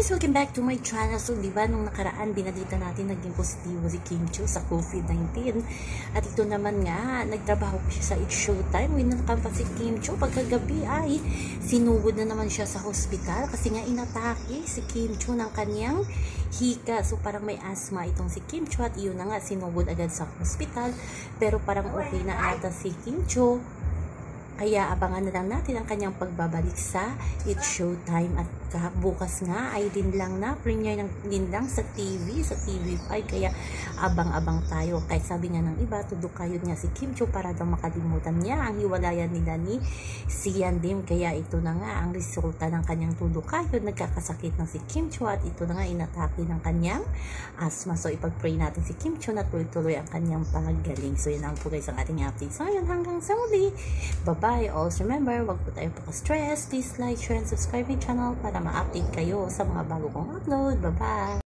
guys! Welcome back to my channel. So, di ba, nung nakaraan, binalita natin naging positibo si Kim Chiu sa COVID-19. At ito naman nga, nagtrabaho pa siya sa It's Showtime. Winalakam pa si Kim Chiu. Pagkagabi ay sinugod na naman siya sa hospital kasi nga inatake si Kim Chiu ng kanyang hika. So, parang may asthma itong si Kim Chiu at iyon na nga, sinugod agad sa hospital. Pero parang okay na ata si Kim Chiu. Kaya abangan na lang natin ang kanyang pagbabalik sa It's Showtime. At bukas nga ay linlang na premiere ng linlang sa TV, sa TV5. Kaya abang-abang tayo. Kahit sabi nga ng iba, tudukayod nga si Kim Chiu para daw makalimutan niya ang hiwalayan nila ni Sian Lim. Kaya ito na nga ang resulta ng kanyang tudukayod. Nagkakasakit na si Kim Chiu at ito na nga inatake ng kanyang asthma. So ipag-pray natin si Kim Chiu na tuloy-tuloy ang kanyang paggaling. So yun lang po guys ang ating update. So yun, hanggang sa muli. Bye-bye. Also remember, wag po tayo paka-stress. Please like, share, and subscribe my channel para ma-update kayo sa mga bago kong upload. Bye-bye!